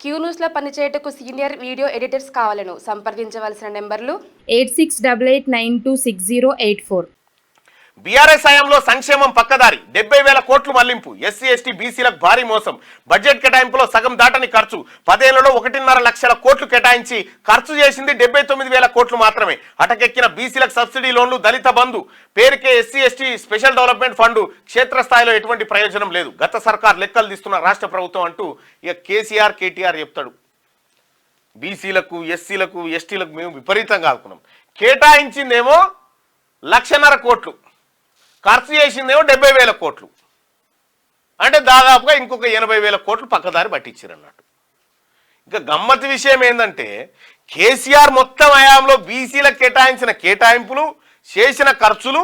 Queue న్యూస్లో పనిచేయటకు senior video editors కావాలను సంప్రదించవలసిన నెంబర్లు 8688926084. బీఆర్ఎస్ హయాంలో సంక్షేమం పక్కదారి 70,000 కోట్లు మళ్లింపు ఎస్సీ ఎస్టీ బీసీలకు భారీ మోసం బడ్జెట్ కేటాయింపులో సగం దాటని ఖర్చు 10 ఏళ్లలో 1.5 లక్షల కోట్లు కేటాయించి ఖర్చు చేసింది 79,000 కోట్లు మాత్రమే. అటకెక్కిన బీసీలకు సబ్సిడీ లోన్లు దళిత బంధు పేరుకే SC ST special development fund క్షేత్రస్థాయిలో ఎటువంటి ప్రయోజనం లేదు. గత సర్కార్ లెక్కలు తీస్తున్న రాష్ట్ర ప్రభుత్వం అంటూ ఇక కేసీఆర్ కేటీఆర్ చెప్తాడు. బీసీలకు ఎస్సీలకు ఎస్టీలకు మేము విపరీతంగా ఆదుకున్నాం, కేటాయించిందేమో 1,50,000 కోట్లు, ఖర్చు చేసిందేమో 70,000 కోట్లు. అంటే దాదాపుగా ఇంకొక 80,000 కోట్లు పక్కదారి పట్టించారు అన్నట్టు. ఇంకా గమ్మత్తు విషయం ఏంటంటే కేసీఆర్ మొత్తం హయాంలో బీసీలకు కేటాయించిన కేటాయింపులు చేసిన ఖర్చులు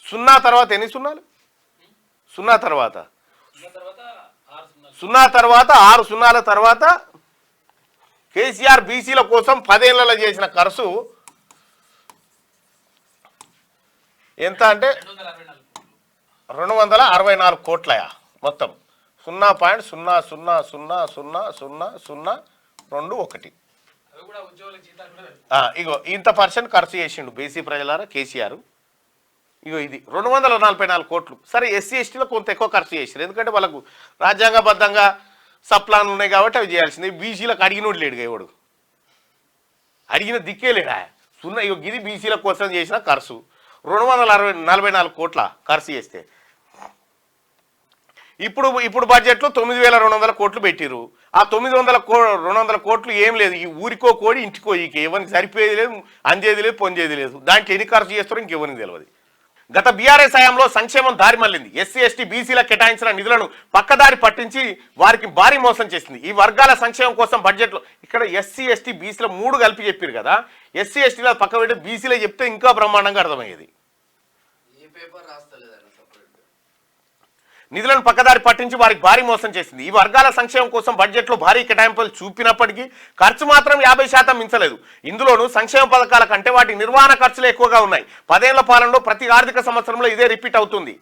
సున్నా తర్వాత ఎన్ని సున్నాలు? సున్నా తర్వాత 6 సున్నాల తర్వాత కేసీఆర్ బీసీల కోసం 10 ఏళ్లలో చేసిన ఖర్చు ఎంత అంటే 264 కోట్లయా మొత్తం 0.00000021. ఇగో ఇంత పర్సెంట్ ఖర్చు చేసిండు బీసీ ప్రజలారా కేసీఆర్. ఇగో ఇది 244 కోట్లు. సరే ఎస్సీ ఎస్టీలో కొంత ఎక్కువ ఖర్చు చేసారు, ఎందుకంటే వాళ్ళకు రాజ్యాంగబద్ధంగా సప్లాన్లు ఉన్నాయి కాబట్టి అవి చేయాల్సింది. బీసీలకు అడిగినోడు లేడుగా, ఎవడు అడిగిన దిక్కే లేడా. ఇగో ఇది బీసీల కోసం చేసిన ఖర్చు 244 కోట్ల ఖర్చు చేస్తే. ఇప్పుడు బడ్జెట్లో 9,200 కోట్లు పెట్టిరు. ఆ 200 కోట్లు ఏం లేదు, ఈ ఊరికో కోడి ఇంటికో ఈక, ఎవరికి సరిపోయేది లేదు, అందేది లేదు, పొందేది లేదు. దానికి ఎన్ని ఖర్చు చేస్తారో ఇంకెవరికి తెలియదు. గత బీఆర్ఎస్ హయాంలో సంక్షేమం దారి మళ్లింది. ఎస్సీ ఎస్టీ బీసీలకు కేటాయించిన నిధులను పక్కదారి పట్టించి వారికి భారీ మోసం చేసింది. ఈ వర్గాల సంక్షేమం కోసం బడ్జెట్లో ఇక్కడ ఎస్సీ ఎస్టీ బీసీల 3 కలిపి చెప్పారు కదా. ఎస్సీ ఎస్టీలో పక్క పెట్టి బీసీలో చెప్తే ఇంకా బ్రహ్మాండంగా అర్థమయ్యేది. నిధులను పక్కదారి పట్టించి వారికి భారీ మోసం చేసింది. ఈ వర్గాల సంక్షేమం కోసం బడ్జెట్లో భారీ కేటాయింపులు చూపినప్పటికీ ఖర్చు మాత్రం 50% మించలేదు. ఇందులోనూ సంక్షేమ పథకాల కంటే వాటి నిర్వహణ ఖర్చులు ఎక్కువగా ఉన్నాయి. 10 ఏళ్ల పాలనలో ప్రతి ఆర్థిక సంవత్సరంలో ఇదే రిపీట్ అవుతుంది.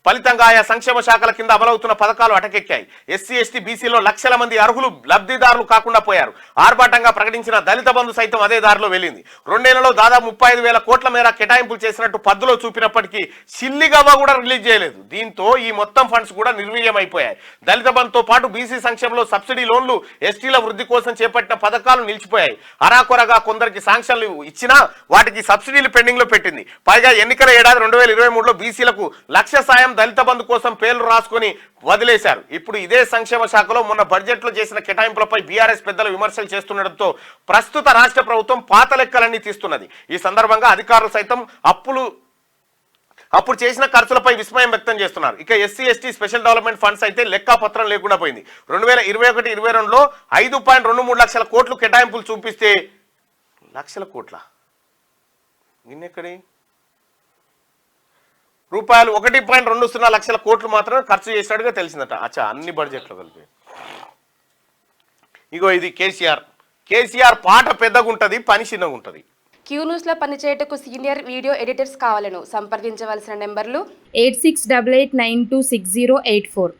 ఫలితంగా ఆయా సంక్షేమ శాఖల కింద అమలవుతున్న పథకాలు అటకెక్కాయి. ఎస్సీ ఎస్టీ బీసీలో లక్షల మంది అర్హులు లబ్ధిదారులు కాకుండా పోయారు. ఆర్భాటంగా ప్రకటించిన దళిత బంధు సైతం అదే దారిలో వెళ్ళింది. 2 ఏళ్లలో దాదాపు 35,000 కోట్ల మేర కేటాయింపులు చేసినట్టు పద్దులో చూపినప్పటికీ సిల్లిగవ్వ కూడా రిలీజ్ చేయలేదు. దీంతో ఈ మొత్తం ఫండ్స్ కూడా నిర్వీర్యమైపోయాయి. దళిత బంధుతో పాటు బీసీ సంక్షేమంలో సబ్సిడీ లోన్లు, ఎస్టీల వృద్ధి కోసం చేపట్టిన పథకాలు నిలిచిపోయాయి. అరాకొరగా కొందరికి శాంక్షన్లు ఇచ్చినా వాటికి సబ్సిడీలు పెండింగ్ లో పెట్టింది. పైగా ఎన్నికల ఏడాది 2023లో బీసీలకు 1,00,000 సాయం దళిత బంధు కోసం పేర్లు రాసుకొని వదిలేశారు. ఇప్పుడు ఇదే సంక్షేమ శాఖలో మొన్న బడ్జెట్లో చేసిన కేటాయింపులపై బీఆర్ఎస్ పెద్దలు విమర్శలు చేస్తుండటంతో ప్రస్తుత రాష్ట్ర ప్రభుత్వం పాత లెక్కలన్నీ తీస్తున్నది. ఈ సందర్భంగా అధికారులు సైతం అప్పుడు చేసిన ఖర్చులపై విస్మయం వ్యక్తం చేస్తున్నారు. ఇక SC ST special development funds అయితే లెక్కాపత్రం లేకుండా పోయింది. 2021-22లో 5.23 లక్షల కోట్లు కేటాయింపులు చూపిస్తే లక్షల కోట్ల నిన్నెక్కడి రూపాయలు 1.20 లక్షల కోట్లు మాత్రమే ఖర్చు చేసినట్టుగా తెలిసిందట. అచ్చా, అన్ని బడ్జెట్లో కలిపి. ఇగో ఇది కేసీఆర్ పాట పెద్దగుంటది, పని చిన్నగుంటది. క్యూ న్యూస్లో పనిచేయటకు సీనియర్ వీడియో ఎడిటర్స్ కావాలను సంప్రదించవలసిన నెంబర్లు 8688926084.